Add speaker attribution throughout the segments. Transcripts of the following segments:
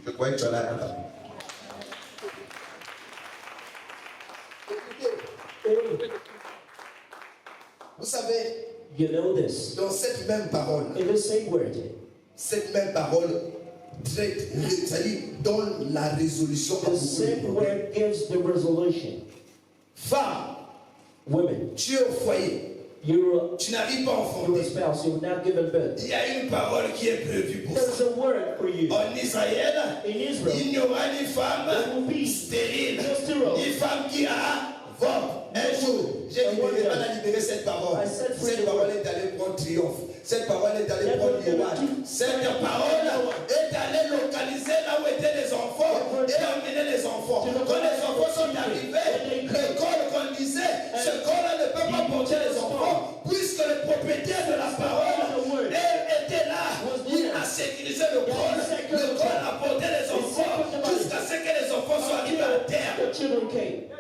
Speaker 1: Je croyais que tu allais à la Vous savez,
Speaker 2: You know this.
Speaker 1: dans cette même parole,
Speaker 2: In the same word,
Speaker 1: cette même parole traite, c'est-à-dire donne la résolution à
Speaker 2: the
Speaker 1: beaucoup de
Speaker 2: same
Speaker 1: problèmes.
Speaker 2: word gives the resolution.
Speaker 1: Femme,
Speaker 2: Women,
Speaker 1: tu es au foyer,
Speaker 2: you're
Speaker 1: tu n'arrives pas à
Speaker 2: a
Speaker 1: enfanter.
Speaker 2: spouse, you've not given birth.
Speaker 1: Il y a une parole qui est prévue pour ça.
Speaker 2: There's a word for you.
Speaker 1: En Israël,
Speaker 2: In Israel,
Speaker 1: il n'y aura ni femme
Speaker 2: there will be
Speaker 1: stérile,
Speaker 2: no sterile.
Speaker 1: ni femme qui avorte. Un jour, j'ai libéré, mal à libérer cette parole.
Speaker 2: I said free
Speaker 1: Cette
Speaker 2: the
Speaker 1: parole
Speaker 2: word.
Speaker 1: est allée prendre triomphe. Cette parole est allée
Speaker 2: Let
Speaker 1: prendre
Speaker 2: them
Speaker 1: l'Iwan.
Speaker 2: do it.
Speaker 1: Cette parole est allée localiser là où étaient les enfants et emmener les enfants. Quand les enfants sont arrivés, l'école qu'on disait, ce corps-là ne peut pas porter les enfants, puisque le propriétaire de la parole était là. Il a sécurisé le corps. Le corps a porté les enfants jusqu'à ce que les enfants soient arrivés à terre.
Speaker 2: the children came.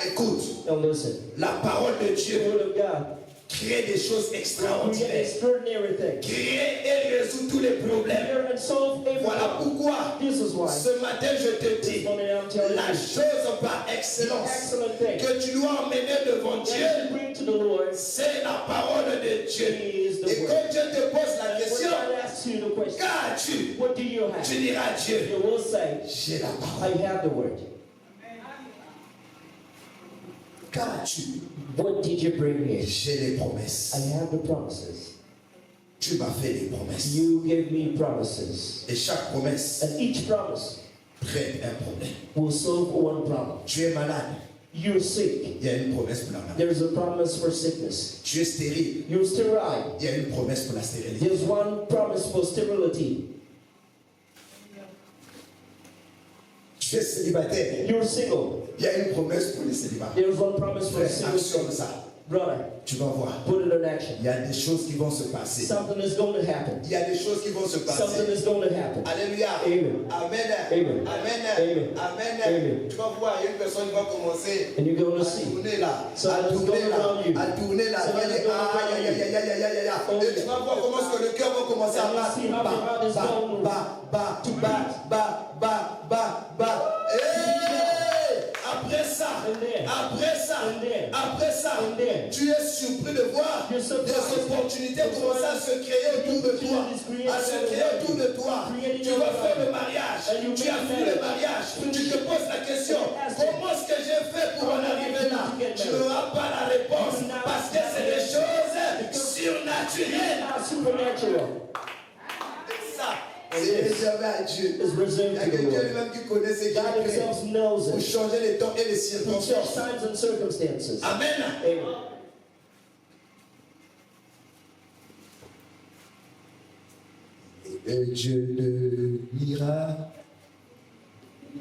Speaker 1: Écoute,
Speaker 2: Now listen,
Speaker 1: la parole de
Speaker 2: the
Speaker 1: Dieu
Speaker 2: word of God
Speaker 1: crée des choses
Speaker 2: create
Speaker 1: extraordinaires.
Speaker 2: extraordinary things.
Speaker 1: Crée et résout tous les problèmes.
Speaker 2: Here and solve every
Speaker 1: Voilà
Speaker 2: problem.
Speaker 1: pourquoi
Speaker 2: This is why
Speaker 1: ce matin je te
Speaker 2: this
Speaker 1: dis
Speaker 2: morning I'm telling
Speaker 1: la
Speaker 2: you
Speaker 1: chose par
Speaker 2: the
Speaker 1: excellence
Speaker 2: excellent thing
Speaker 1: que tu dois emmener devant
Speaker 2: that
Speaker 1: Dieu,
Speaker 2: you bring to the Lord
Speaker 1: c'est la parole de Dieu.
Speaker 2: is the
Speaker 1: Et
Speaker 2: word.
Speaker 1: quand Dieu te pose la
Speaker 2: When
Speaker 1: question,
Speaker 2: God asks you the question,
Speaker 1: qu'as-tu?
Speaker 2: what do you have?
Speaker 1: Tu diras à Dieu,
Speaker 2: You will say,
Speaker 1: j'ai la
Speaker 2: I
Speaker 1: parole.
Speaker 2: have the word.
Speaker 1: Qu'as-tu?
Speaker 2: What did you bring here?
Speaker 1: J'ai les promesses.
Speaker 2: I have the promises.
Speaker 1: Tu m'as fait les promesses.
Speaker 2: You gave me promises.
Speaker 1: Et chaque promesse
Speaker 2: And each promise
Speaker 1: traite un problème.
Speaker 2: will solve one problem.
Speaker 1: Tu es malade,
Speaker 2: You're sick.
Speaker 1: il y a une promesse pour la maladie.
Speaker 2: There's a promise for sickness.
Speaker 1: Tu es stérile,
Speaker 2: You're sterile.
Speaker 1: il y a une promesse pour la stérilité.
Speaker 2: There's one promise for sterility.
Speaker 1: Tu es célibataire,
Speaker 2: You're single.
Speaker 1: il y a une promesse pour les célibataires.
Speaker 2: There's one promise for
Speaker 1: Frère,
Speaker 2: single.
Speaker 1: actionne ça.
Speaker 2: Brother,
Speaker 1: Tu vas voir.
Speaker 2: put it in action.
Speaker 1: Il y a des choses qui vont se passer.
Speaker 2: Something is going to happen.
Speaker 1: Il y a des choses qui vont se
Speaker 2: Something
Speaker 1: passer.
Speaker 2: is going to happen.
Speaker 1: Alléluia.
Speaker 2: Amen.
Speaker 1: Amen.
Speaker 2: Amen.
Speaker 1: Amen.
Speaker 2: Amen.
Speaker 1: Amen.
Speaker 2: Amen.
Speaker 1: Tu vas voir, il y a une personne qui va commencer
Speaker 2: And you're going
Speaker 1: à
Speaker 2: to see.
Speaker 1: tourner là.
Speaker 2: So
Speaker 1: À
Speaker 2: let's
Speaker 1: tourner
Speaker 2: go
Speaker 1: là.
Speaker 2: around you.
Speaker 1: À tourner là.
Speaker 2: So
Speaker 1: Tu vas
Speaker 2: let's
Speaker 1: dire,
Speaker 2: go around
Speaker 1: aïe, aïe, aïe, aïe, aïe, aïe, aïe.
Speaker 2: Oh,
Speaker 1: Et tu vas voir comment est-ce que le cœur va commencer à
Speaker 2: And you
Speaker 1: battre.
Speaker 2: see how the heart is going.
Speaker 1: Après ça,
Speaker 2: And then.
Speaker 1: après ça,
Speaker 2: And then.
Speaker 1: après ça,
Speaker 2: And then.
Speaker 1: tu es surpris de voir
Speaker 2: You're
Speaker 1: des
Speaker 2: surprised.
Speaker 1: opportunités commencer à se créer autour de toi, à se créer autour de toi. Tu vas faire le mariage, tu as fait le mariage, tu te poses la question, comment est-ce que j'ai fait pour en arriver là? Tu n'auras pas la réponse parce que c'est des choses surnaturelles.
Speaker 2: Not supernatural.
Speaker 1: Ça, c'est réservé à Dieu.
Speaker 2: It's
Speaker 1: Il y
Speaker 2: reserved
Speaker 1: a
Speaker 2: to
Speaker 1: que
Speaker 2: the
Speaker 1: Dieu
Speaker 2: Lord.
Speaker 1: lui-même qui connaît ce qu'il
Speaker 2: God
Speaker 1: fait
Speaker 2: himself knows
Speaker 1: pour
Speaker 2: it.
Speaker 1: changer les temps et les
Speaker 2: To change
Speaker 1: circonstances.
Speaker 2: times and circumstances.
Speaker 1: Amen.
Speaker 2: Amen.
Speaker 1: Et Dieu de miracle,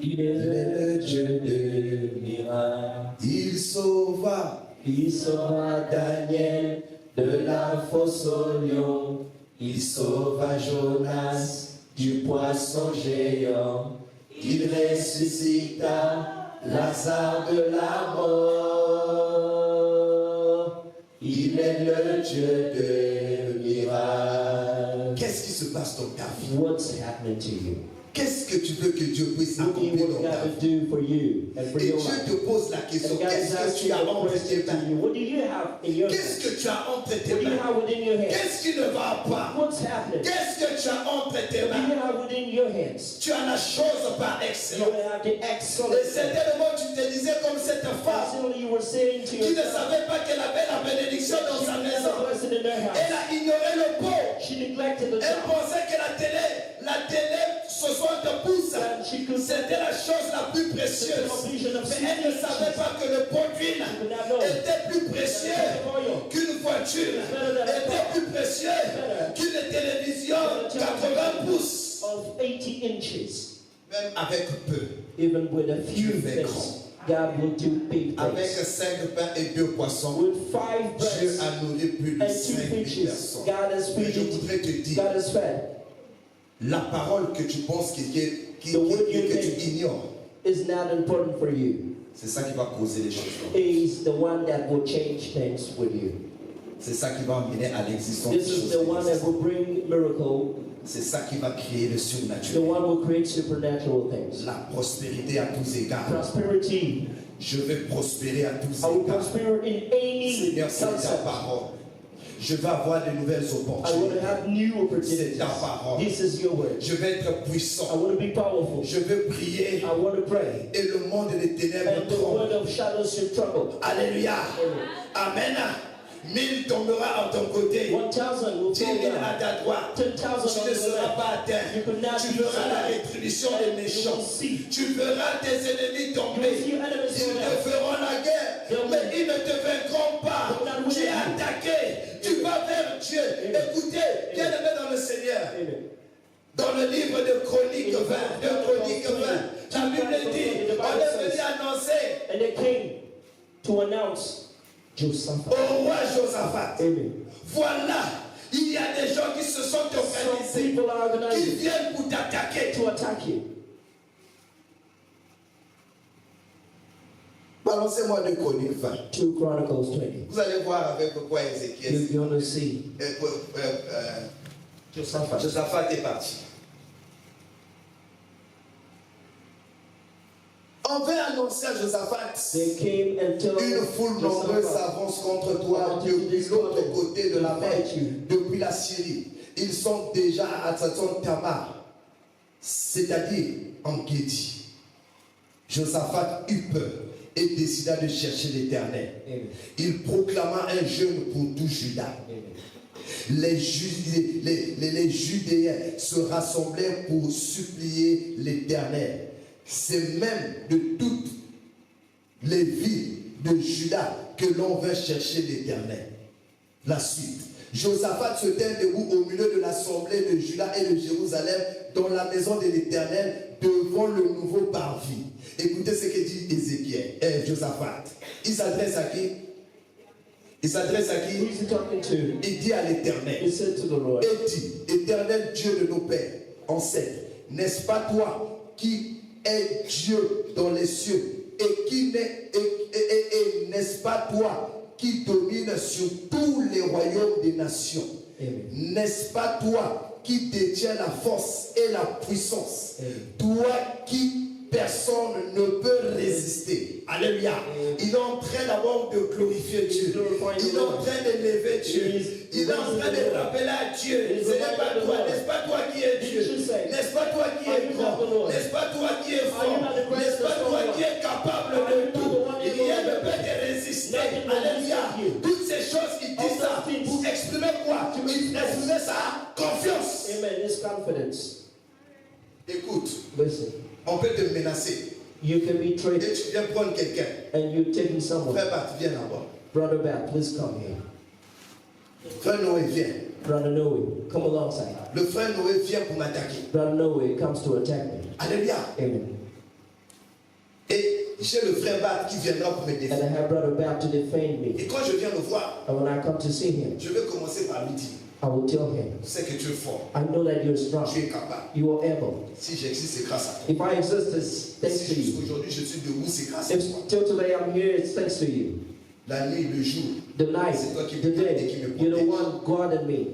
Speaker 2: Il est
Speaker 1: le Dieu
Speaker 2: de miracle.
Speaker 1: il sauva.
Speaker 2: Il sauva Daniel de la fosse au lion.
Speaker 1: Il sauva Jonas du poisson géant.
Speaker 2: Il ressuscita Lazare de la mort. Il est le Dieu de miracle.
Speaker 1: Qu'est-ce qui se passe dans ta vie?
Speaker 2: What's happening to you?
Speaker 1: Qu'est-ce que tu veux que Dieu puisse
Speaker 2: What do you
Speaker 1: accomplir
Speaker 2: want
Speaker 1: dans ta
Speaker 2: God
Speaker 1: vie?
Speaker 2: to do for you and for
Speaker 1: Et
Speaker 2: your
Speaker 1: Dieu
Speaker 2: life?
Speaker 1: te pose la question,
Speaker 2: And God is
Speaker 1: qu'est-ce que
Speaker 2: asking
Speaker 1: tu as
Speaker 2: the
Speaker 1: entre tes
Speaker 2: question to
Speaker 1: mains?
Speaker 2: you. What do you have in your
Speaker 1: Qu'est-ce
Speaker 2: hands?
Speaker 1: que tu as entre tes
Speaker 2: What do you
Speaker 1: mains?
Speaker 2: have within your hands?
Speaker 1: Qu'est-ce qui ne va pas?
Speaker 2: What's happening?
Speaker 1: Qu'est-ce que tu as entre tes
Speaker 2: What do
Speaker 1: mains?
Speaker 2: you have within your hands?
Speaker 1: Tu as la chose par
Speaker 2: You
Speaker 1: excellence.
Speaker 2: have the
Speaker 1: Et
Speaker 2: excellence.
Speaker 1: certainement tu te disais comme cette femme
Speaker 2: Certainly you were saying to
Speaker 1: qui ne
Speaker 2: yourself,
Speaker 1: savait pas qu'elle avait la bénédiction dans
Speaker 2: she
Speaker 1: sa
Speaker 2: had a
Speaker 1: maison.
Speaker 2: blessing in her
Speaker 1: Elle
Speaker 2: house.
Speaker 1: a ignoré le pot.
Speaker 2: She neglected the
Speaker 1: Elle
Speaker 2: child.
Speaker 1: pensait que la télé, ce soit de pouce.
Speaker 2: And she could
Speaker 1: C'était la chose la plus précieuse. Mais elle ne savait pas que le pot d'huile était plus précieux qu'une voiture, était plus précieux qu'une télévision 80 pouces.
Speaker 2: of 80 inches.
Speaker 1: Même avec peu,
Speaker 2: Even with a few
Speaker 1: Dieu fait
Speaker 2: things, God will do big
Speaker 1: avec
Speaker 2: things.
Speaker 1: 5 pains et 2 poissons,
Speaker 2: With 5
Speaker 1: Dieu
Speaker 2: breads
Speaker 1: a nourri plus de
Speaker 2: and 2
Speaker 1: 5000
Speaker 2: fishes,
Speaker 1: personnes.
Speaker 2: God has
Speaker 1: Mais je
Speaker 2: fed.
Speaker 1: voudrais te dire,
Speaker 2: God has fed.
Speaker 1: la parole que tu penses que tu ignores,
Speaker 2: Is not important for you.
Speaker 1: c'est ça qui va causer les choses.
Speaker 2: Is the one that will change things with you.
Speaker 1: C'est ça qui va emmener à l'existence des
Speaker 2: This is
Speaker 1: choses.
Speaker 2: the
Speaker 1: qui
Speaker 2: one that
Speaker 1: existent.
Speaker 2: will bring miracle
Speaker 1: C'est ça qui va créer le
Speaker 2: the
Speaker 1: surnaturel.
Speaker 2: one will create supernatural things.
Speaker 1: La prospérité à tous égards.
Speaker 2: Prosperity.
Speaker 1: Je vais prospérer à tous
Speaker 2: I will
Speaker 1: égards.
Speaker 2: prosper in any
Speaker 1: Seigneur, c'est ta
Speaker 2: concept.
Speaker 1: parole. Je vais avoir de nouvelles
Speaker 2: I want
Speaker 1: opportunités.
Speaker 2: to have new
Speaker 1: C'est
Speaker 2: opportunities.
Speaker 1: ta parole.
Speaker 2: This is your word.
Speaker 1: Je vais être
Speaker 2: I
Speaker 1: puissant.
Speaker 2: want to be powerful.
Speaker 1: Je vais prier.
Speaker 2: I want to pray.
Speaker 1: Et le monde des ténèbres
Speaker 2: And the
Speaker 1: tremble.
Speaker 2: word of shadows should trouble.
Speaker 1: Alléluia. Amen. 1000 tombera à ton côté.
Speaker 2: 1,000 will
Speaker 1: 10
Speaker 2: fall
Speaker 1: 000 à
Speaker 2: down.
Speaker 1: ta droite.
Speaker 2: 10,000
Speaker 1: Tu
Speaker 2: on
Speaker 1: ne
Speaker 2: the
Speaker 1: seras
Speaker 2: left.
Speaker 1: pas atteint.
Speaker 2: You could not
Speaker 1: Tu
Speaker 2: be
Speaker 1: verras la
Speaker 2: saved.
Speaker 1: rétribution
Speaker 2: And
Speaker 1: des
Speaker 2: you
Speaker 1: méchants.
Speaker 2: will see.
Speaker 1: Tu verras tes ennemis
Speaker 2: You will
Speaker 1: tomber.
Speaker 2: see your enemies
Speaker 1: Ils
Speaker 2: fall
Speaker 1: te
Speaker 2: down.
Speaker 1: feront la guerre,
Speaker 2: They'll
Speaker 1: mais
Speaker 2: win.
Speaker 1: ils ne te vaincront pas.
Speaker 2: They'll not win
Speaker 1: Tu es
Speaker 2: you.
Speaker 1: attaqué. Tu vas vers Dieu. Écoutez, bien aimé dans le Seigneur.
Speaker 2: Amen.
Speaker 1: Dans le livre de Chroniques 20, la Bible dit, on est venu annoncer
Speaker 2: And they came to announce Josaphat.
Speaker 1: au roi Josaphat.
Speaker 2: Amen.
Speaker 1: Voilà, il y a des gens qui se sont
Speaker 2: Some
Speaker 1: organisés,
Speaker 2: people are
Speaker 1: qui
Speaker 2: organized
Speaker 1: viennent pour t'attaquer.
Speaker 2: to attack you.
Speaker 1: Balancez-moi de Chroniques 20.
Speaker 2: 2 Chronicles 20.
Speaker 1: Vous allez voir avec quoi Ézéchiel.
Speaker 2: You're going to see Josaphat.
Speaker 1: Josaphat est parti. On va annoncer à Josaphat.
Speaker 2: They came and told
Speaker 1: Une foule nombreuse
Speaker 2: Josaphat,
Speaker 1: s'avance contre toi depuis l'autre côté de la mer, depuis la Syrie. Ils sont déjà à Hatzaton Tamar, c'est-à-dire en Guédi. Josaphat eut peur et décida de chercher l'Éternel.
Speaker 2: Amen.
Speaker 1: Il proclama un jeûne pour tout Juda.
Speaker 2: Amen.
Speaker 1: Les Judéens se rassemblèrent pour supplier l'Éternel. C'est même de toutes les villes de Juda que l'on vint chercher l'Éternel. La suite. Josaphat se tint debout au milieu de l'assemblée de Juda et de Jérusalem dans la maison de l'Éternel devant le nouveau parvis. Écoutez ce que dit Ézéchiel, Josaphat. Il s'adresse à qui? Il s'adresse à qui?
Speaker 2: Who is he talking to?
Speaker 1: Il dit à l'Éternel.
Speaker 2: He said to the Lord,
Speaker 1: Et dit, Éternel Dieu de nos pères, ancêtres, n'est-ce pas toi qui es Dieu dans les cieux et qui n'est et n'est-ce pas toi qui domine sur tous les royaumes des nations?
Speaker 2: Amen.
Speaker 1: N'est-ce pas toi qui détiens la force et la puissance?
Speaker 2: Amen.
Speaker 1: Toi qui personne ne peut résister. Alléluia. Il est en train d'abord de glorifier Dieu. Il est en train d'élever Dieu. Il est en train de rappeler à Dieu. Ce n'est pas toi, n'est-ce pas toi qui es Dieu? N'est-ce pas toi qui es grand? N'est-ce pas toi qui es fort? N'est-ce pas toi qui es capable de tout? Rien ne peut te résister. Alléluia. Toutes ces choses, il dit ça pour exprimer quoi? Il exprimer sa confiance.
Speaker 2: Amen. It's confidence.
Speaker 1: Écoute,
Speaker 2: Listen,
Speaker 1: on peut te menacer.
Speaker 2: you can be
Speaker 1: Et
Speaker 2: traded
Speaker 1: tu viens prendre quelqu'un.
Speaker 2: and you're taking someone.
Speaker 1: Frère Bat, viens là-bas.
Speaker 2: Brother Bat, please come here.
Speaker 1: Frère Noé, viens.
Speaker 2: Brother Noe, come alongside.
Speaker 1: Le frère Noé vient pour m'attaquer.
Speaker 2: Brother Noe comes to attack me.
Speaker 1: Alléluia.
Speaker 2: Amen.
Speaker 1: Et j'ai le frère Bat qui viendra pour me
Speaker 2: And I
Speaker 1: défendre.
Speaker 2: have Brother Bat to defend me.
Speaker 1: Et quand je viens le voir,
Speaker 2: And when I come to see him,
Speaker 1: je vais commencer par lui dire,
Speaker 2: I will tell him,
Speaker 1: je sais que tu es fort,
Speaker 2: I know that you're strong.
Speaker 1: tu es capable.
Speaker 2: You are able.
Speaker 1: Si j'existe, c'est grâce à toi.
Speaker 2: If I exist, it's thanks
Speaker 1: Si
Speaker 2: to you.
Speaker 1: jusqu'aujourd'hui je suis debout, c'est grâce à
Speaker 2: If
Speaker 1: toi.
Speaker 2: till today I'm here, it's thanks to you.
Speaker 1: La nuit, le jour,
Speaker 2: The night,
Speaker 1: c'est toi qui
Speaker 2: the
Speaker 1: me gardes et
Speaker 2: day,
Speaker 1: qui me
Speaker 2: you're the
Speaker 1: protège.
Speaker 2: one guarding me.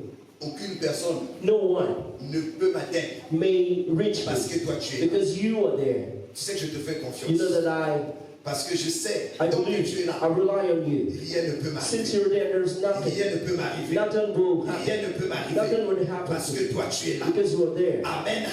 Speaker 1: Aucune personne
Speaker 2: No one
Speaker 1: ne peut m'atteindre
Speaker 2: may reach
Speaker 1: parce
Speaker 2: me
Speaker 1: que toi tu es là.
Speaker 2: because you are there.
Speaker 1: Tu sais que je te fais
Speaker 2: You
Speaker 1: confiance.
Speaker 2: know that
Speaker 1: Parce que je sais
Speaker 2: I
Speaker 1: donc que tu es
Speaker 2: believe,
Speaker 1: là.
Speaker 2: I rely on you.
Speaker 1: Rien ne peut
Speaker 2: Since
Speaker 1: m'arriver.
Speaker 2: you're there, there's nothing.
Speaker 1: Rien ne peut m'arriver.
Speaker 2: Nothing will happen.
Speaker 1: Rien ne peut m'arriver.
Speaker 2: Nothing will happen
Speaker 1: Parce
Speaker 2: to
Speaker 1: que
Speaker 2: you
Speaker 1: toi tu es là.
Speaker 2: because you are there.
Speaker 1: Amen.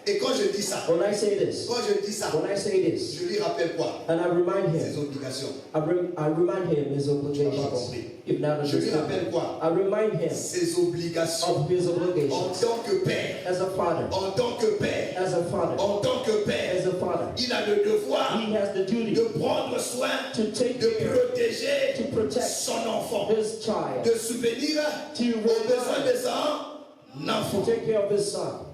Speaker 1: Et quand je dis ça,
Speaker 2: When I say this,
Speaker 1: quand je dis ça,
Speaker 2: when I say this,
Speaker 1: je lui rappelle quoi?
Speaker 2: and I remind
Speaker 1: Ses
Speaker 2: him,
Speaker 1: obligations.
Speaker 2: I remind him his obligations. If not
Speaker 1: Je lui
Speaker 2: understood,
Speaker 1: rappelle quoi?
Speaker 2: I remind him
Speaker 1: Ses obligations.
Speaker 2: of his
Speaker 1: En
Speaker 2: obligations
Speaker 1: tant que père,
Speaker 2: as a father,
Speaker 1: en tant que père,
Speaker 2: as a father,
Speaker 1: en tant que père,
Speaker 2: as a father.
Speaker 1: il a le devoir
Speaker 2: He has the duty
Speaker 1: de prendre soin,
Speaker 2: to take
Speaker 1: de
Speaker 2: care,
Speaker 1: protéger
Speaker 2: to protect
Speaker 1: son enfant,
Speaker 2: his child,
Speaker 1: de subvenir
Speaker 2: to
Speaker 1: aux besoins
Speaker 2: remind,
Speaker 1: de son
Speaker 2: to
Speaker 1: enfant.
Speaker 2: take care of his son.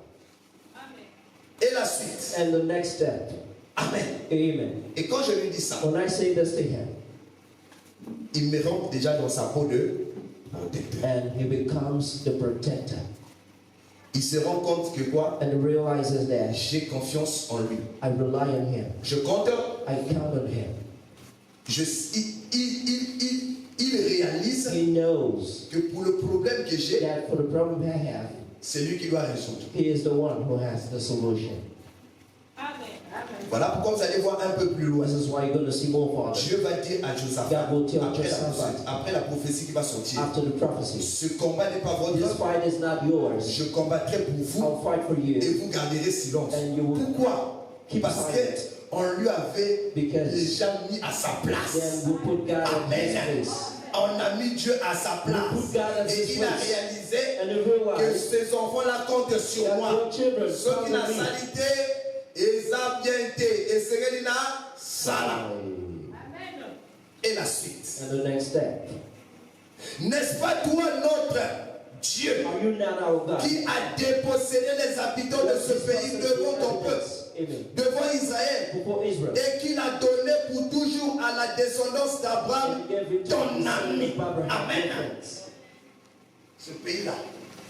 Speaker 1: Et la suite.
Speaker 2: And the next step,
Speaker 1: Amen.
Speaker 2: amen.
Speaker 1: Et quand je lui dis ça,
Speaker 2: When I say this to him,
Speaker 1: il me rentre déjà dans sa peau de protecteur.
Speaker 2: and he becomes the protector,
Speaker 1: Il se rend compte que quoi?
Speaker 2: and realizes that
Speaker 1: J'ai confiance en lui.
Speaker 2: I rely on him,
Speaker 1: Je compte,
Speaker 2: I count on him.
Speaker 1: il réalise
Speaker 2: He knows
Speaker 1: que pour le problème que j'ai,
Speaker 2: that for the problem I have,
Speaker 1: C'est lui qui doit résoudre.
Speaker 2: He is the one who has the solution.
Speaker 1: Voilà pourquoi vous allez voir un peu plus loin.
Speaker 2: This is why you're going to see more farther.
Speaker 1: Dieu va dire à Josaphat,
Speaker 2: God will tell Josaphat,
Speaker 1: après la prophétie qui va sortir,
Speaker 2: after the prophecy,
Speaker 1: ce combat n'est pas
Speaker 2: this
Speaker 1: votre,
Speaker 2: fight is not yours.
Speaker 1: je combattrai pour vous
Speaker 2: I'll fight for you.
Speaker 1: et vous garderez silence.
Speaker 2: And you will
Speaker 1: Pourquoi?
Speaker 2: keep
Speaker 1: Parce
Speaker 2: silent.
Speaker 1: qu'on lui avait
Speaker 2: Because
Speaker 1: déjà mis à sa place.
Speaker 2: then we put God in his
Speaker 1: Amen.
Speaker 2: place.
Speaker 1: On a mis Dieu à sa place.
Speaker 2: We put God in
Speaker 1: Et
Speaker 2: his
Speaker 1: il a
Speaker 2: place.
Speaker 1: réalisé
Speaker 2: And you
Speaker 1: que
Speaker 2: realize
Speaker 1: ces enfants-là comptent sur
Speaker 2: that
Speaker 1: moi.
Speaker 2: your children
Speaker 1: Ceux qui
Speaker 2: come
Speaker 1: n'ont
Speaker 2: with me.
Speaker 1: salité, ils ont bien été. Et Serélina, Sala. Et la suite.
Speaker 2: And the next step.
Speaker 1: N'est-ce pas toi notre Dieu
Speaker 2: Are you not our God?
Speaker 1: qui a dépossédé les habitants de ce pays devant ton peuple,
Speaker 2: Amen.
Speaker 1: devant Israël,
Speaker 2: Before Israel.
Speaker 1: et qu'il a donné pour toujours à la descendance d'Abraham,
Speaker 2: And gave it to
Speaker 1: ton
Speaker 2: the
Speaker 1: ami.
Speaker 2: son of Abraham,
Speaker 1: Amen.
Speaker 2: your friends.
Speaker 1: Ce pays-là,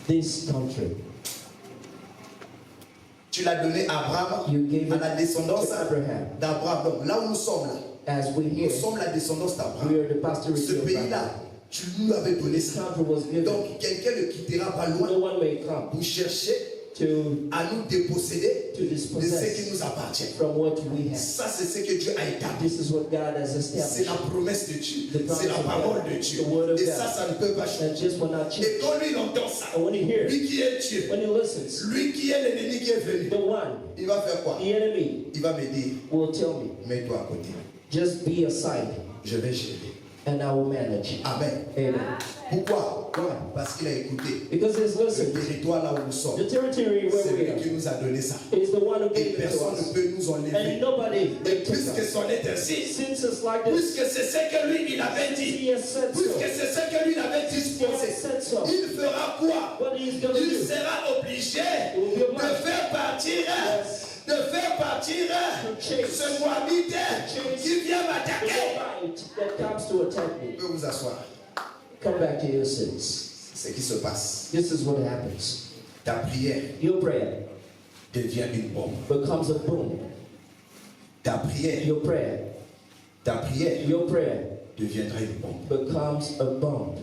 Speaker 2: This country.
Speaker 1: tu l'as donné à Abraham,
Speaker 2: You gave
Speaker 1: à
Speaker 2: it
Speaker 1: la descendance
Speaker 2: to Abraham.
Speaker 1: d'Abraham. Donc là où nous sommes, là,
Speaker 2: As we
Speaker 1: nous
Speaker 2: hear,
Speaker 1: sommes la descendance d'Abraham.
Speaker 2: we are the posterity
Speaker 1: Ce
Speaker 2: of Abraham.
Speaker 1: pays-là, tu nous avais donné
Speaker 2: This
Speaker 1: ça.
Speaker 2: country was given.
Speaker 1: Donc quelqu'un ne quittera pas
Speaker 2: No
Speaker 1: loin
Speaker 2: one may come
Speaker 1: pour chercher
Speaker 2: to
Speaker 1: à nous déposséder
Speaker 2: to
Speaker 1: de ce qui
Speaker 2: dispossess
Speaker 1: nous appartient.
Speaker 2: from what we have.
Speaker 1: Ça, c'est ce que Dieu a établi.
Speaker 2: This is what God has
Speaker 1: C'est
Speaker 2: established.
Speaker 1: la promesse de Dieu.
Speaker 2: The promise
Speaker 1: C'est la
Speaker 2: of
Speaker 1: parole
Speaker 2: God.
Speaker 1: de Dieu.
Speaker 2: The word of
Speaker 1: Et
Speaker 2: God.
Speaker 1: ça, ça ne peut pas changer.
Speaker 2: And just will not
Speaker 1: Et
Speaker 2: change.
Speaker 1: quand lui il entend ça,
Speaker 2: And when he hears,
Speaker 1: lui qui est Dieu,
Speaker 2: when he listens,
Speaker 1: lui qui est l'ennemi qui est venu,
Speaker 2: the one,
Speaker 1: il va faire quoi?
Speaker 2: the enemy,
Speaker 1: Il va me dire,
Speaker 2: will tell me,
Speaker 1: mets-toi à côté.
Speaker 2: just be aside,
Speaker 1: Je vais gérer.
Speaker 2: and I will manage.
Speaker 1: Amen.
Speaker 2: Amen.
Speaker 1: Pourquoi?
Speaker 2: Why?
Speaker 1: Parce qu'il a écouté.
Speaker 2: Because he's
Speaker 1: Le
Speaker 2: listened.
Speaker 1: territoire là où nous sommes,
Speaker 2: The territory where
Speaker 1: c'est
Speaker 2: we
Speaker 1: lui
Speaker 2: are
Speaker 1: qui nous a donné ça.
Speaker 2: is the one who
Speaker 1: Et
Speaker 2: gave it to
Speaker 1: personne ne
Speaker 2: us.
Speaker 1: peut nous enlever.
Speaker 2: And nobody
Speaker 1: Et
Speaker 2: may take
Speaker 1: puisque
Speaker 2: us.
Speaker 1: c'en est ainsi,
Speaker 2: Since it's like this,
Speaker 1: puisque c'est ce que lui il avait dit,
Speaker 2: he has said so.
Speaker 1: puisque c'est ce que lui il avait
Speaker 2: He has
Speaker 1: disposé,
Speaker 2: said so.
Speaker 1: il fera quoi?
Speaker 2: What he's going to
Speaker 1: Il
Speaker 2: do?
Speaker 1: sera obligé
Speaker 2: will be
Speaker 1: de
Speaker 2: obliged.
Speaker 1: faire partir,
Speaker 2: Yes.
Speaker 1: de faire partir ce Moabite qui vient
Speaker 2: The
Speaker 1: m'attaquer.
Speaker 2: fight that comes to attack
Speaker 1: Vous
Speaker 2: me.
Speaker 1: pouvez vous asseoir.
Speaker 2: Come back to your sins.
Speaker 1: C'est ce qui se passe.
Speaker 2: This is what happens.
Speaker 1: Ta prière
Speaker 2: Your prayer
Speaker 1: devient une bombe.
Speaker 2: becomes a boom.
Speaker 1: Ta prière
Speaker 2: Your prayer
Speaker 1: deviendra une bombe.
Speaker 2: becomes a bomb.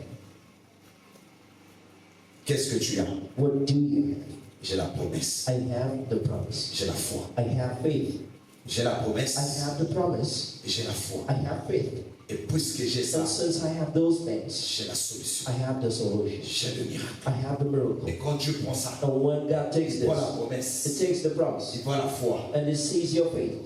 Speaker 1: Qu'est-ce que tu as?
Speaker 2: What do you have?
Speaker 1: J'ai la promesse.
Speaker 2: I have the promise.
Speaker 1: J'ai la foi.
Speaker 2: I have faith.
Speaker 1: J'ai la promesse.
Speaker 2: I have the promise.
Speaker 1: Et j'ai la foi.
Speaker 2: I have faith.
Speaker 1: Et puisque j'ai ça,
Speaker 2: And since I have those things,
Speaker 1: j'ai la solution.
Speaker 2: I have the solution.
Speaker 1: J'ai le miracle.
Speaker 2: I have the miracle.
Speaker 1: Et quand Dieu prend ça,
Speaker 2: And when God takes
Speaker 1: il voit la
Speaker 2: this,
Speaker 1: promesse.
Speaker 2: it takes the promise
Speaker 1: Il voit la foi.
Speaker 2: and it sees your faith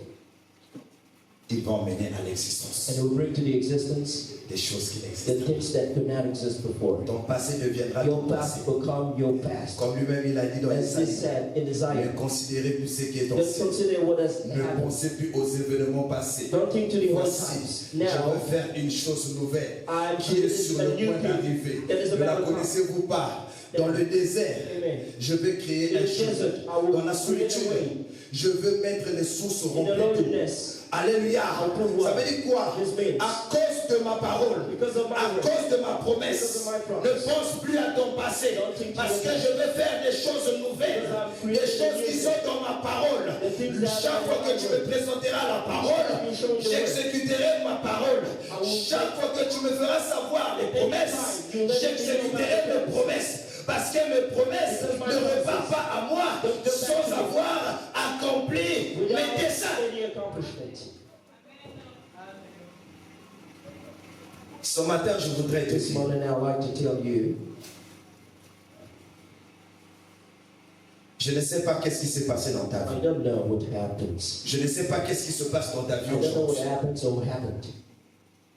Speaker 1: Il va emmener à l'existence
Speaker 2: and it will bring to the existence
Speaker 1: des choses qui
Speaker 2: the
Speaker 1: n'existent pas.
Speaker 2: things that could not exist before.
Speaker 1: Ton passé deviendra
Speaker 2: Your
Speaker 1: ton passé.
Speaker 2: past become your past.
Speaker 1: Comme lui-même il a dit dans
Speaker 2: As he
Speaker 1: Isaïe,
Speaker 2: said in
Speaker 1: ne
Speaker 2: Isaiah,
Speaker 1: considérez plus ce qui est
Speaker 2: don't
Speaker 1: ancien.
Speaker 2: consider what has
Speaker 1: Ne
Speaker 2: happened.
Speaker 1: pensez plus aux événements passés.
Speaker 2: Don't think to the old
Speaker 1: Voici,
Speaker 2: times.
Speaker 1: je
Speaker 2: Now,
Speaker 1: veux faire une chose nouvelle
Speaker 2: I'm
Speaker 1: qui est
Speaker 2: doing
Speaker 1: sur
Speaker 2: a
Speaker 1: le
Speaker 2: new
Speaker 1: point
Speaker 2: thing
Speaker 1: d'arriver.
Speaker 2: that is
Speaker 1: Ne la
Speaker 2: about to come.
Speaker 1: connaissez-vous pas? Dans le désert,
Speaker 2: Amen.
Speaker 1: je vais créer
Speaker 2: In
Speaker 1: un
Speaker 2: the
Speaker 1: chemin.
Speaker 2: desert, I will
Speaker 1: Dans la
Speaker 2: create a
Speaker 1: solitude,
Speaker 2: way.
Speaker 1: je veux mettre les sources
Speaker 2: In the
Speaker 1: remplies d'eau.
Speaker 2: loneliness,
Speaker 1: Alléluia.
Speaker 2: I'll put
Speaker 1: Ça
Speaker 2: water.
Speaker 1: veut dire quoi?
Speaker 2: This means,
Speaker 1: À cause de ma parole,
Speaker 2: because of my
Speaker 1: à
Speaker 2: word,
Speaker 1: cause de ma
Speaker 2: because
Speaker 1: promesse,
Speaker 2: of my
Speaker 1: ne
Speaker 2: promise,
Speaker 1: pense plus à ton passé.
Speaker 2: Don't think to
Speaker 1: Parce que
Speaker 2: your
Speaker 1: je vais faire des choses nouvelles.
Speaker 2: Because I'm
Speaker 1: Des
Speaker 2: creating
Speaker 1: choses qui
Speaker 2: new
Speaker 1: sont dans ma parole.
Speaker 2: The things that
Speaker 1: Chaque
Speaker 2: are
Speaker 1: fois
Speaker 2: in
Speaker 1: que
Speaker 2: my
Speaker 1: tu
Speaker 2: word.
Speaker 1: me présenteras la parole,
Speaker 2: You show the
Speaker 1: j'exécuterai ma parole.
Speaker 2: will-
Speaker 1: Chaque fois que tu me feras savoir les promesses,
Speaker 2: you let me know
Speaker 1: j'exécuterai
Speaker 2: my
Speaker 1: mes promesses. Parce que mes promesses
Speaker 2: Because my
Speaker 1: ne
Speaker 2: promises
Speaker 1: repartent pas à moi
Speaker 2: don't go back
Speaker 1: sans
Speaker 2: to me.
Speaker 1: avoir accompli mes
Speaker 2: without
Speaker 1: desseins.
Speaker 2: any accomplishment.
Speaker 1: Ce matin, je voudrais te
Speaker 2: This
Speaker 1: dire,
Speaker 2: morning, I'd like to tell you,
Speaker 1: je ne sais pas qu'est-ce qui s'est passé dans ta
Speaker 2: I
Speaker 1: vie.
Speaker 2: don't know what happens.
Speaker 1: Je ne sais pas qu'est-ce qui se passe dans ta
Speaker 2: I
Speaker 1: vie
Speaker 2: don't know what
Speaker 1: aujourd'hui.
Speaker 2: happens or what happened.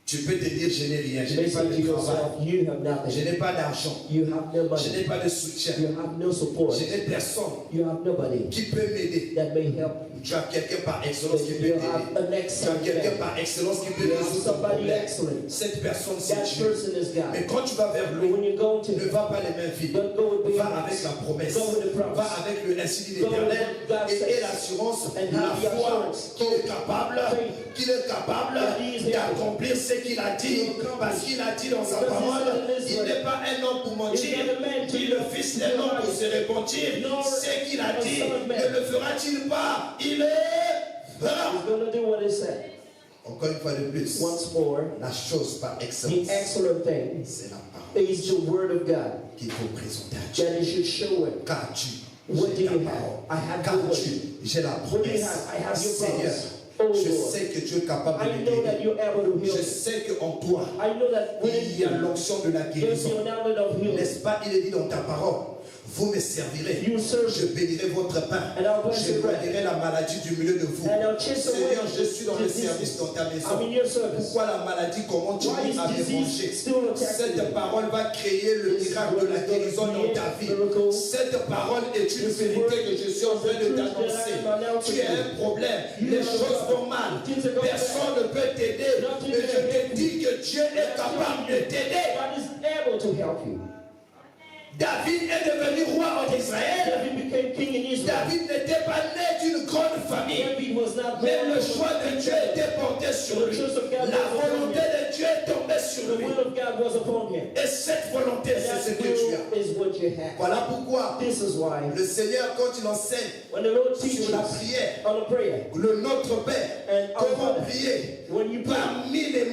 Speaker 1: Tu peux te dire, je n'ai rien, je
Speaker 2: You may
Speaker 1: n'ai pas
Speaker 2: say
Speaker 1: de
Speaker 2: to
Speaker 1: travail,
Speaker 2: yourself, you have
Speaker 1: je
Speaker 2: nothing.
Speaker 1: n'ai pas d'argent,
Speaker 2: You have no
Speaker 1: je
Speaker 2: money.
Speaker 1: n'ai pas de soutien,
Speaker 2: You have no support.
Speaker 1: je n'ai personne
Speaker 2: You have nobody
Speaker 1: qui peut m'aider.
Speaker 2: that may help.
Speaker 1: Tu as quelqu'un par excellence qui peut
Speaker 2: You
Speaker 1: t'aider.
Speaker 2: have an
Speaker 1: Tu as
Speaker 2: excellent
Speaker 1: quelqu'un
Speaker 2: man.
Speaker 1: par excellence qui peut
Speaker 2: You have
Speaker 1: résoudre ton
Speaker 2: somebody
Speaker 1: problème.
Speaker 2: excellent.
Speaker 1: Cette personne, c'est
Speaker 2: That
Speaker 1: Dieu.
Speaker 2: person is
Speaker 1: Mais
Speaker 2: God.
Speaker 1: quand tu vas vers
Speaker 2: But
Speaker 1: lui,
Speaker 2: when you go to
Speaker 1: ne
Speaker 2: him,
Speaker 1: va pas les mains vides.
Speaker 2: don't go with
Speaker 1: Va
Speaker 2: the
Speaker 1: avec la promesse.
Speaker 2: Go with the promise.
Speaker 1: Va avec le ainsi dit
Speaker 2: Go with
Speaker 1: l'Éternel
Speaker 2: what God
Speaker 1: et
Speaker 2: says.
Speaker 1: aie l'assurance,
Speaker 2: And
Speaker 1: la
Speaker 2: have the
Speaker 1: foi
Speaker 2: assurance.
Speaker 1: qu'il est capable, qu'il est capable
Speaker 2: That he is able.
Speaker 1: d'accomplir ce qu'il a dit. Parce qu'il a dit dans sa parole, il n'est pas un homme pour mentir, ni le fils d'un homme pour se repentir. Ce qu'il a dit, ne le fera-t-il pas? Il le fera.
Speaker 2: He's going to do what he said.
Speaker 1: Encore une fois de plus,
Speaker 2: Once more,
Speaker 1: la chose par
Speaker 2: the
Speaker 1: excellence,
Speaker 2: excellent thing
Speaker 1: c'est la parole
Speaker 2: is the word of God
Speaker 1: qu'il faut présenter à Dieu.
Speaker 2: that you should show it.
Speaker 1: Qu'as-tu?
Speaker 2: What do
Speaker 1: J'ai
Speaker 2: you
Speaker 1: ta
Speaker 2: have?
Speaker 1: parole.
Speaker 2: I have your word.
Speaker 1: Qu'as-tu? J'ai la
Speaker 2: What do you
Speaker 1: promesse.
Speaker 2: have? I have your
Speaker 1: Seigneur,
Speaker 2: promise. Oh
Speaker 1: je
Speaker 2: Lord,
Speaker 1: sais que tu es capable
Speaker 2: I
Speaker 1: de me
Speaker 2: know that
Speaker 1: guérir.
Speaker 2: you're able to heal
Speaker 1: Je
Speaker 2: me.
Speaker 1: sais qu'en toi,
Speaker 2: I know that within
Speaker 1: il y a
Speaker 2: you,
Speaker 1: l'onction de la
Speaker 2: there's
Speaker 1: guérison.
Speaker 2: the anointing of healing.
Speaker 1: N'est-ce pas? Il est dit dans ta parole. Vous me servirez.
Speaker 2: You serve
Speaker 1: Je bénirai votre pain.
Speaker 2: and I'll bless
Speaker 1: Je
Speaker 2: your bread.
Speaker 1: éloignerai la maladie du milieu de vous.
Speaker 2: And I'll chase away
Speaker 1: Seigneur, je suis dans le
Speaker 2: disease.
Speaker 1: service dans ta
Speaker 2: I'm in
Speaker 1: maison.
Speaker 2: your service.
Speaker 1: Pourquoi la maladie commence
Speaker 2: Why is
Speaker 1: à me
Speaker 2: disease
Speaker 1: manger?
Speaker 2: still attacking
Speaker 1: Cette
Speaker 2: you?
Speaker 1: parole va créer le miracle de la guérison dans ta vie. Cette parole est une vérité que je suis en train de t'annoncer. Tu as un problème. Les choses vont mal. Personne ne peut t'aider. Mais je te dis que Dieu est capable de t'aider.
Speaker 2: God is able to help you.
Speaker 1: David est devenu roi en Israël.
Speaker 2: David became king in Israel.
Speaker 1: David n'était pas né d'une grande famille.
Speaker 2: David was not
Speaker 1: Mais
Speaker 2: born
Speaker 1: le
Speaker 2: from
Speaker 1: choix de Dieu était porté sur lui. La volonté de Dieu est tombée sur
Speaker 2: the
Speaker 1: lui.
Speaker 2: will of God was upon him.
Speaker 1: Et cette volonté,
Speaker 2: And
Speaker 1: c'est ce
Speaker 2: that
Speaker 1: que tu as.
Speaker 2: will is what you have.
Speaker 1: Voilà pourquoi
Speaker 2: This is why
Speaker 1: le Seigneur, quand il enseigne
Speaker 2: when the Lord teaches
Speaker 1: sur la prière,
Speaker 2: on a prayer,
Speaker 1: le Notre Père,
Speaker 2: and our
Speaker 1: comment
Speaker 2: Father,
Speaker 1: prier
Speaker 2: when you pray,
Speaker 1: parmi les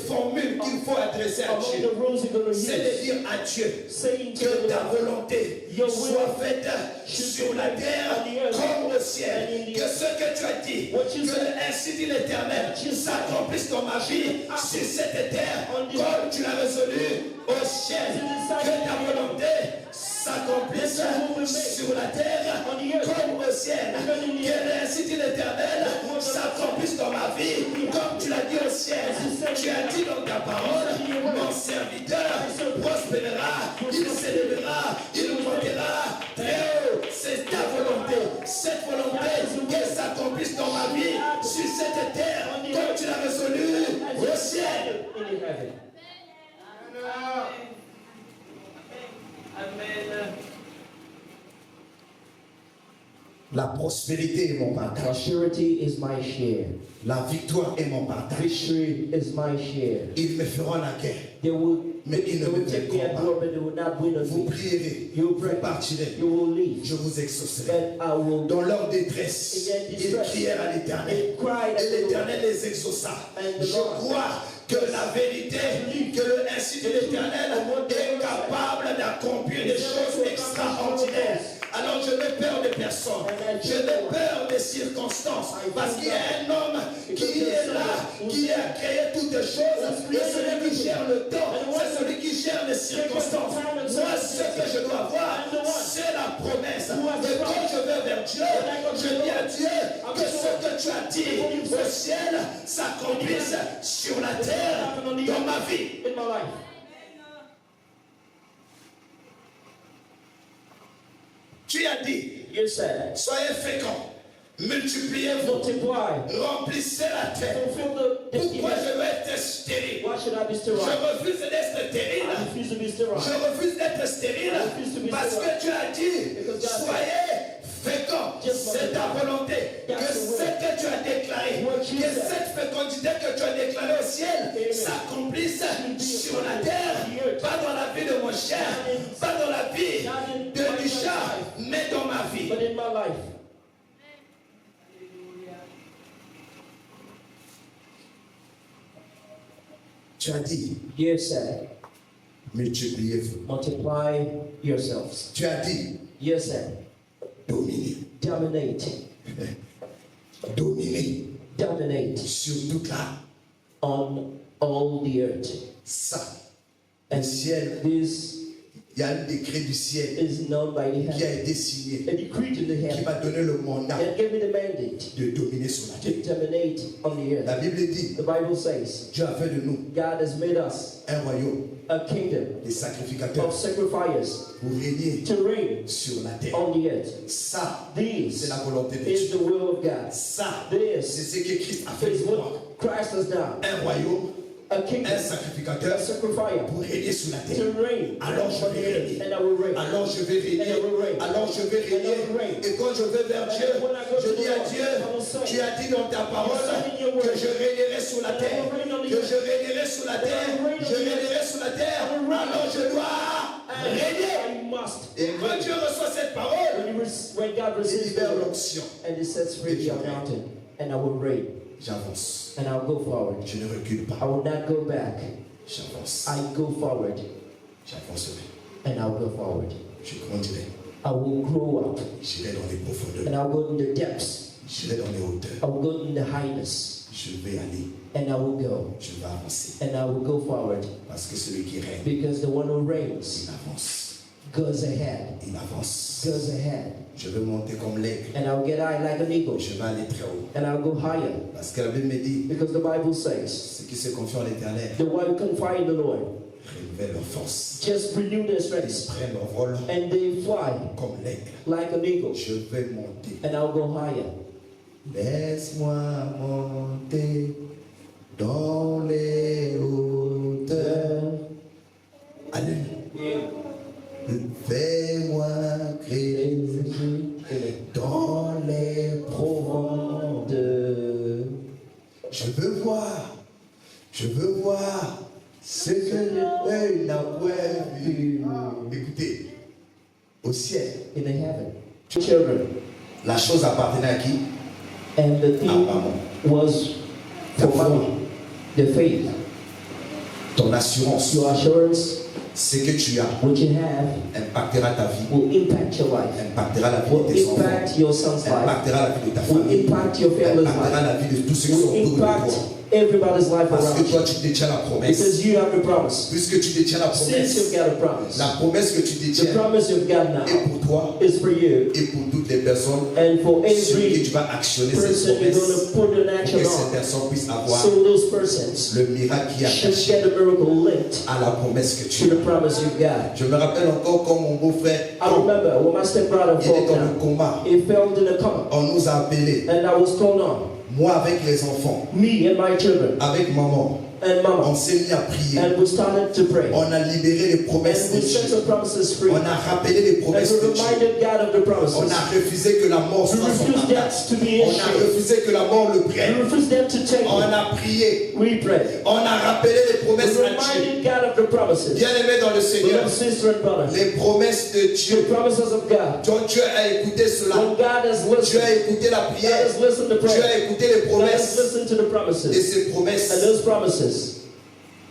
Speaker 1: formules qu'il faut adresser à
Speaker 2: among
Speaker 1: Dieu,
Speaker 2: the rules you're going to
Speaker 1: c'est de
Speaker 2: use,
Speaker 1: dire à Dieu
Speaker 2: saying to
Speaker 1: que
Speaker 2: the
Speaker 1: ta
Speaker 2: Lord,
Speaker 1: volonté
Speaker 2: Your will
Speaker 1: soit faite
Speaker 2: should
Speaker 1: sur
Speaker 2: be
Speaker 1: la
Speaker 2: done
Speaker 1: terre
Speaker 2: on the earth
Speaker 1: comme au ciel.
Speaker 2: and in the
Speaker 1: Que ce que tu as dit,
Speaker 2: What you
Speaker 1: que
Speaker 2: said,
Speaker 1: ainsi dit l'Éternel, s'accomplisse dans ma vie sur cette terre
Speaker 2: on the
Speaker 1: comme tu l'as résolu au ciel. Que ta volonté s'accomplisse sur la terre
Speaker 2: on the earth.
Speaker 1: comme au ciel. Que ainsi dit l'Éternel s'accomplisse dans ma vie comme tu l'as dit au ciel. Tu as dit dans ta parole, mon serviteur prospérera, il s'élèvera, il montera très haut. C'est ta volonté. Cette volonté qu'elle s'accomplisse dans ma vie sur cette terre comme tu l'as résolu au ciel.
Speaker 2: in the heaven.
Speaker 1: La prospérité est mon partage.
Speaker 2: Prosperity is my share.
Speaker 1: La victoire est mon partage.
Speaker 2: Victory is my share.
Speaker 1: Ils me feront la guerre,
Speaker 2: They will,
Speaker 1: mais ils ne
Speaker 2: they will
Speaker 1: me
Speaker 2: take me at
Speaker 1: vaincront
Speaker 2: war,
Speaker 1: pas.
Speaker 2: but they will not win on
Speaker 1: Vous
Speaker 2: me.
Speaker 1: prierez,
Speaker 2: You
Speaker 1: vous
Speaker 2: pray.
Speaker 1: partirez,
Speaker 2: You will leave.
Speaker 1: je vous exaucerai.
Speaker 2: And I will
Speaker 1: Dans leur détresse,
Speaker 2: In their
Speaker 1: ils
Speaker 2: distress,
Speaker 1: crièrent à l'Éternel.
Speaker 2: they cried
Speaker 1: Et
Speaker 2: at the Lord.
Speaker 1: l'Éternel les exauça.
Speaker 2: And the
Speaker 1: Je
Speaker 2: Lord-
Speaker 1: crois que la vérité, que le ainsi de l'Éternel est capable d'accomplir des choses extraordinaires. Alors je n'ai peur de personne. Je n'ai peur des circonstances. Parce qu'il y a un homme qui est là, qui a créé toutes choses. Et celui qui gère le temps, c'est celui qui gère les circonstances. Moi, ce que je dois voir, c'est la promesse. Et quand je vais vers Dieu, je dis à Dieu que ce que tu as dit au ciel s'accomplisse sur la terre dans ma vie.
Speaker 2: In my life.
Speaker 1: Tu as dit,
Speaker 2: You said,
Speaker 1: soyez féconds, multipliez-vous,
Speaker 2: multiply,
Speaker 1: remplissez la terre.
Speaker 2: fulfill the
Speaker 1: Pourquoi
Speaker 2: destiny.
Speaker 1: je vais être stérile?
Speaker 2: Why should I be
Speaker 1: Je
Speaker 2: sterile?
Speaker 1: refuse d'être stérile.
Speaker 2: I refuse to be sterile.
Speaker 1: Je refuse d'être stérile parce que tu as dit, soyez féconds. C'est ta volonté. Que ce que tu as déclaré, que cette fécondité que tu as déclarée au ciel s'accomplisse sur la terre, pas dans la vie de mon cher, pas dans la vie de Richard, mais dans ma vie.
Speaker 2: But in my life,
Speaker 1: Tu as dit,
Speaker 2: you said,
Speaker 1: multipliez-vous.
Speaker 2: multiply yourselves.
Speaker 1: Tu as dit,
Speaker 2: You said,
Speaker 1: dominez.
Speaker 2: dominate,
Speaker 1: Dominez
Speaker 2: dominate
Speaker 1: sur toute la
Speaker 2: on all the earth.
Speaker 1: ça. Le
Speaker 2: And
Speaker 1: ciel,
Speaker 2: this
Speaker 1: il y a un décret du ciel
Speaker 2: is known by the
Speaker 1: qui a
Speaker 2: heaven.
Speaker 1: été signé,
Speaker 2: A decree to the
Speaker 1: qui
Speaker 2: heaven.
Speaker 1: m'a donné le mandat
Speaker 2: And give me the mandate
Speaker 1: de dominer sur la
Speaker 2: to
Speaker 1: terre.
Speaker 2: dominate on the earth.
Speaker 1: La Bible dit,
Speaker 2: The Bible says,
Speaker 1: Dieu a fait de nous
Speaker 2: God has made us
Speaker 1: un royaume
Speaker 2: a kingdom
Speaker 1: des sacrificateurs
Speaker 2: of sacrifices
Speaker 1: pour régner
Speaker 2: to reign
Speaker 1: sur la terre.
Speaker 2: on the earth.
Speaker 1: Ça, c'est
Speaker 2: This
Speaker 1: la volonté de
Speaker 2: is
Speaker 1: Dieu.
Speaker 2: the will of God.
Speaker 1: Ça,
Speaker 2: This
Speaker 1: c'est ce que Christ a fait
Speaker 2: is
Speaker 1: pour moi.
Speaker 2: what Christ has done.
Speaker 1: Un royaume,
Speaker 2: A kingdom,
Speaker 1: un
Speaker 2: a
Speaker 1: sacrificateur
Speaker 2: sacrifice
Speaker 1: pour régner sur la terre.
Speaker 2: to reign
Speaker 1: Alors je
Speaker 2: on
Speaker 1: vais
Speaker 2: the earth.
Speaker 1: régner.
Speaker 2: And I will reign.
Speaker 1: Alors je vais régner. Alors je vais régner. Et quand je vais vers Dieu, je dis à Dieu, tu as dit dans ta parole que je régnerai sur la terre. Que je régnerai sur la terre. Je régnerai sur la terre. Alors je dois régner.
Speaker 2: must.
Speaker 1: Et quand Dieu reçoit cette parole,
Speaker 2: When God
Speaker 1: il
Speaker 2: receives
Speaker 1: libère
Speaker 2: the
Speaker 1: l'onction.
Speaker 2: and it sets free the mountain, and I will reign,
Speaker 1: J'avance.
Speaker 2: and I'll go forward.
Speaker 1: Je ne recule
Speaker 2: I
Speaker 1: pas.
Speaker 2: will not go back.
Speaker 1: J'avance.
Speaker 2: I go forward,
Speaker 1: J'avancerai.
Speaker 2: and I'll go forward.
Speaker 1: Je grandirai.
Speaker 2: I will grow up,
Speaker 1: J'irai dans les profondeurs.
Speaker 2: and I'll go in the depths.
Speaker 1: J'irai dans les hauteurs.
Speaker 2: I will go in the highness,
Speaker 1: Je vais aller.
Speaker 2: and I will go,
Speaker 1: Je vais avancer.
Speaker 2: and I will go forward,
Speaker 1: Parce que celui qui règne,
Speaker 2: because the one who reigns
Speaker 1: il avance.
Speaker 2: goes ahead,
Speaker 1: Il avance.
Speaker 2: goes ahead,
Speaker 1: Je vais monter comme l'aigle.
Speaker 2: and I'll get high like an eagle,
Speaker 1: Je vais aller très haut.
Speaker 2: and I'll go higher,
Speaker 1: Parce que la Bible me dit,
Speaker 2: because the Bible says,
Speaker 1: ceux qui se confient en l'éternel
Speaker 2: the one who confide in the Lord
Speaker 1: renouvellent leur force.
Speaker 2: just renew their
Speaker 1: Ils
Speaker 2: strength,
Speaker 1: prennent leur vol
Speaker 2: and they fly
Speaker 1: comme l'aigle.
Speaker 2: like an eagle,
Speaker 1: Je vais monter.
Speaker 2: and I'll go higher.
Speaker 1: Laisse-moi monter dans les hauteurs. Alléluia. Fais-moi crier dans les
Speaker 2: Profondeur.
Speaker 1: Je veux voir ce que l'œil n'a point vu. Écoutez, au ciel,
Speaker 2: In the heaven, children,
Speaker 1: la chose appartenait à qui?
Speaker 2: and the
Speaker 1: À
Speaker 2: thing
Speaker 1: maman.
Speaker 2: was
Speaker 1: Ta
Speaker 2: for
Speaker 1: foi,
Speaker 2: mommy, the faith,
Speaker 1: ton assurance,
Speaker 2: your assurance,
Speaker 1: ce que tu as
Speaker 2: which you have,
Speaker 1: impactera ta vie,
Speaker 2: will impact your life,
Speaker 1: impactera la vie
Speaker 2: will
Speaker 1: de tes enfants,
Speaker 2: impact your son's life,
Speaker 1: impactera la vie de ta
Speaker 2: will
Speaker 1: famille,
Speaker 2: impact your family's
Speaker 1: impactera
Speaker 2: life,
Speaker 1: la vie de tous ceux qui sont
Speaker 2: will
Speaker 1: autour de
Speaker 2: impact
Speaker 1: toi.
Speaker 2: everybody's life
Speaker 1: Parce
Speaker 2: around
Speaker 1: que
Speaker 2: you,
Speaker 1: toi, tu détiens la promesse.
Speaker 2: because you have the promise.
Speaker 1: Puisque tu détiens la
Speaker 2: Since you've
Speaker 1: promesse,
Speaker 2: got a promise,
Speaker 1: la promesse que tu
Speaker 2: the
Speaker 1: détiens
Speaker 2: promise you've got
Speaker 1: est
Speaker 2: now
Speaker 1: pour toi
Speaker 2: is for you,
Speaker 1: et pour toutes les personnes
Speaker 2: and for
Speaker 1: sur qui
Speaker 2: every
Speaker 1: tu vas actionner cette
Speaker 2: person you're going
Speaker 1: promesse
Speaker 2: to put an
Speaker 1: pour
Speaker 2: action
Speaker 1: que ces
Speaker 2: on,
Speaker 1: personnes puissent avoir
Speaker 2: so those persons
Speaker 1: le miracle qui est
Speaker 2: should
Speaker 1: attaché
Speaker 2: get a miracle linked
Speaker 1: à la promesse que
Speaker 2: to
Speaker 1: tu
Speaker 2: the
Speaker 1: as.
Speaker 2: promise you've got.
Speaker 1: Je me rappelle encore quand mon beau-frère,
Speaker 2: I remember when my stepbrother
Speaker 1: il était
Speaker 2: fell
Speaker 1: dans le
Speaker 2: down,
Speaker 1: coma,
Speaker 2: he fell in a coma,
Speaker 1: on nous a appelés,
Speaker 2: and I was called on,
Speaker 1: moi avec les enfants,
Speaker 2: me and my children,
Speaker 1: avec maman,
Speaker 2: and
Speaker 1: on
Speaker 2: mama,
Speaker 1: s'est mis à prier,
Speaker 2: and we started to pray,
Speaker 1: on a libéré les promesses
Speaker 2: and
Speaker 1: de
Speaker 2: we set
Speaker 1: Dieu,
Speaker 2: the promises free,
Speaker 1: on
Speaker 2: and
Speaker 1: a rappelé les
Speaker 2: we
Speaker 1: promesses de Dieu,
Speaker 2: reminded God of the
Speaker 1: on
Speaker 2: promises.
Speaker 1: a refusé que la mort
Speaker 2: We
Speaker 1: soit son
Speaker 2: refused
Speaker 1: attaque,
Speaker 2: death to be
Speaker 1: on a
Speaker 2: issued.
Speaker 1: refusé que la mort le
Speaker 2: We
Speaker 1: prenne,
Speaker 2: refused them to take
Speaker 1: on
Speaker 2: it.
Speaker 1: a prié,
Speaker 2: We prayed.
Speaker 1: on a rappelé les
Speaker 2: We
Speaker 1: promesses à Dieu.
Speaker 2: reminded God of the promises.
Speaker 1: Bien-aimés dans le Seigneur,
Speaker 2: Beloved sister and brother,
Speaker 1: les promesses de
Speaker 2: the
Speaker 1: Dieu,
Speaker 2: promises of God.
Speaker 1: dont Dieu a écouté cela,
Speaker 2: When God has
Speaker 1: Dieu a
Speaker 2: listened,
Speaker 1: écouté la
Speaker 2: God
Speaker 1: prière,
Speaker 2: has listened to
Speaker 1: Dieu a
Speaker 2: prayer.
Speaker 1: écouté les
Speaker 2: God has
Speaker 1: promesses,
Speaker 2: listened to the
Speaker 1: et
Speaker 2: promises.
Speaker 1: ces
Speaker 2: And
Speaker 1: promesses
Speaker 2: those promises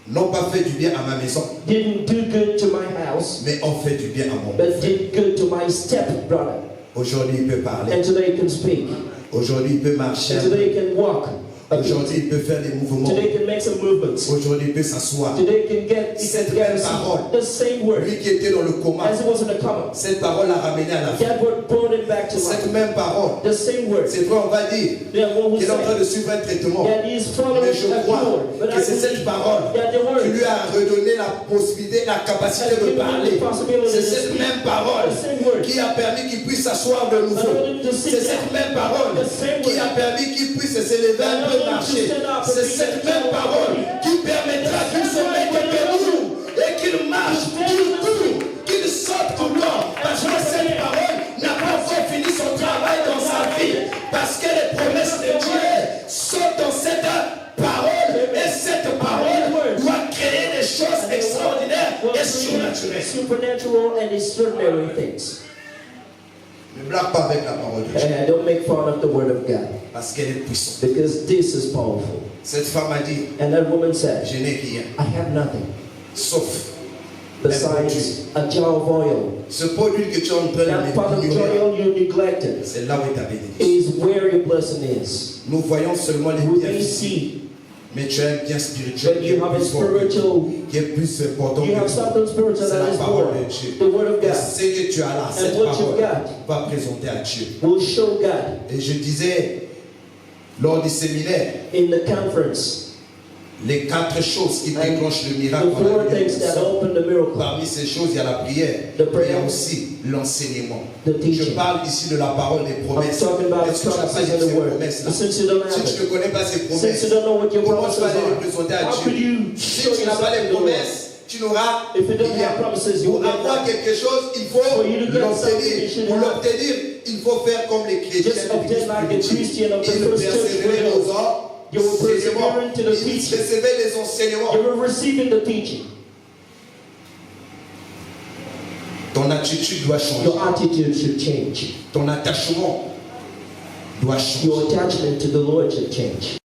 Speaker 1: n'ont pas fait du bien à ma maison,
Speaker 2: didn't do good to my house,
Speaker 1: mais ont fait du bien à mon
Speaker 2: but
Speaker 1: frère.
Speaker 2: did good to my stepbrother.
Speaker 1: Aujourd'hui, il peut parler,
Speaker 2: And today he can speak.
Speaker 1: aujourd'hui, il peut marcher,
Speaker 2: And today he can walk.
Speaker 1: aujourd'hui, il peut faire des mouvements,
Speaker 2: Today he can make some movements.
Speaker 1: aujourd'hui, il peut s'asseoir.
Speaker 2: Today he can
Speaker 1: Cette
Speaker 2: get
Speaker 1: même parole,
Speaker 2: the same word
Speaker 1: lui qui était dans le coma,
Speaker 2: as it was in the coma.
Speaker 1: cette parole l'a ramené à la vie.
Speaker 2: That word brought it back to
Speaker 1: Cette
Speaker 2: life.
Speaker 1: même parole,
Speaker 2: The same word.
Speaker 1: c'est vrai, on va dire
Speaker 2: Then what we
Speaker 1: qu'il est en train
Speaker 2: say
Speaker 1: de suivre un traitement.
Speaker 2: that he's following
Speaker 1: Mais je
Speaker 2: a
Speaker 1: crois
Speaker 2: cure. But
Speaker 1: que
Speaker 2: I
Speaker 1: c'est cette
Speaker 2: believe
Speaker 1: parole
Speaker 2: that the
Speaker 1: qui
Speaker 2: word
Speaker 1: lui a redonné la possibilité, la capacité de parler. C'est cette même parole qui a permis qu'il puisse s'asseoir de nouveau. C'est cette même parole qui a permis qu'il puisse se lever un peu marcher. C'est cette même parole qui permettra qu'il se mette debout et qu'il marche, qu'il court, qu'il saute encore. Parce que cette parole n'a pas encore fini son travail dans sa vie. Parce que les promesses de Dieu sont dans cette parole. Et cette parole doit créer des choses extraordinaires et surnaturelles.
Speaker 2: supernatural and extraordinary things.
Speaker 1: Ne blague pas avec la parole de Dieu.
Speaker 2: And don't make fun of the word of God,
Speaker 1: Parce qu'elle est puissante.
Speaker 2: because this is powerful.
Speaker 1: Cette femme a dit,
Speaker 2: And that woman said,
Speaker 1: je n'ai rien,
Speaker 2: I have nothing
Speaker 1: sauf
Speaker 2: besides a jar of oil.
Speaker 1: ce pot d'huile que tu es en train
Speaker 2: That pot of
Speaker 1: de ignorer.
Speaker 2: oil you neglected
Speaker 1: C'est là où est ta bénédiction.
Speaker 2: is where your blessing is.
Speaker 1: Nous voyons seulement les
Speaker 2: We
Speaker 1: biens
Speaker 2: may
Speaker 1: physiques,
Speaker 2: see,
Speaker 1: mais tu as un bien spirituel
Speaker 2: but
Speaker 1: qui est
Speaker 2: you have a
Speaker 1: plus fort,
Speaker 2: spiritual,
Speaker 1: qui est plus important
Speaker 2: you have
Speaker 1: que tout.
Speaker 2: something spiritual
Speaker 1: C'est
Speaker 2: that
Speaker 1: la
Speaker 2: is
Speaker 1: parole
Speaker 2: more.
Speaker 1: de Dieu.
Speaker 2: The word of
Speaker 1: Et
Speaker 2: God
Speaker 1: ce que tu as là, cette
Speaker 2: what you've
Speaker 1: parole,
Speaker 2: got
Speaker 1: va présenter à Dieu.
Speaker 2: will show God.
Speaker 1: Et je disais, lors du séminaire,
Speaker 2: In the conference,
Speaker 1: les 4 choses qui déclenchent le
Speaker 2: the
Speaker 1: miracle dans
Speaker 2: four
Speaker 1: la vie
Speaker 2: things
Speaker 1: des
Speaker 2: that
Speaker 1: personnes.
Speaker 2: open the miracle.
Speaker 1: Parmi ces choses, il y a la prière,
Speaker 2: The
Speaker 1: mais il y
Speaker 2: prayer,
Speaker 1: a aussi l'enseignement.
Speaker 2: the
Speaker 1: Je
Speaker 2: teaching.
Speaker 1: parle ici de la parole des
Speaker 2: I'm
Speaker 1: promesses.
Speaker 2: talking about
Speaker 1: Est-ce que tu n'as pas
Speaker 2: promises
Speaker 1: dit
Speaker 2: in the
Speaker 1: ces
Speaker 2: word.
Speaker 1: promesses-là?
Speaker 2: Since you don't
Speaker 1: Si
Speaker 2: have
Speaker 1: tu
Speaker 2: it,
Speaker 1: ne connais pas ces
Speaker 2: since
Speaker 1: promesses,
Speaker 2: you don't know what your
Speaker 1: comment
Speaker 2: promises
Speaker 1: tu vas les
Speaker 2: are,
Speaker 1: présenter à
Speaker 2: how could
Speaker 1: Dieu?
Speaker 2: you
Speaker 1: Si
Speaker 2: show
Speaker 1: tu n'as pas
Speaker 2: yourself
Speaker 1: les
Speaker 2: to the Lord?
Speaker 1: promesses, tu n'auras
Speaker 2: If you don't
Speaker 1: rien.
Speaker 2: have promises, you
Speaker 1: Pour
Speaker 2: will get
Speaker 1: avoir
Speaker 2: nothing.
Speaker 1: quelque chose, il faut
Speaker 2: For you to get something, you
Speaker 1: l'obtenir.
Speaker 2: should
Speaker 1: Pour
Speaker 2: have.
Speaker 1: l'obtenir, il faut faire comme les chrétiens
Speaker 2: Just
Speaker 1: de l'Église
Speaker 2: obtain like the
Speaker 1: primitive.
Speaker 2: Christian of the
Speaker 1: Ils
Speaker 2: first church
Speaker 1: persévéraient
Speaker 2: will.
Speaker 1: aux ordres.
Speaker 2: You will
Speaker 1: enseignements.
Speaker 2: persevere into the
Speaker 1: Ils
Speaker 2: teaching.
Speaker 1: recevaient les enseignements.
Speaker 2: You will receive in the teaching.
Speaker 1: Ton attitude doit changer.
Speaker 2: Your attitude should change.
Speaker 1: Ton attachement doit changer.
Speaker 2: Your attachment to the Lord should change.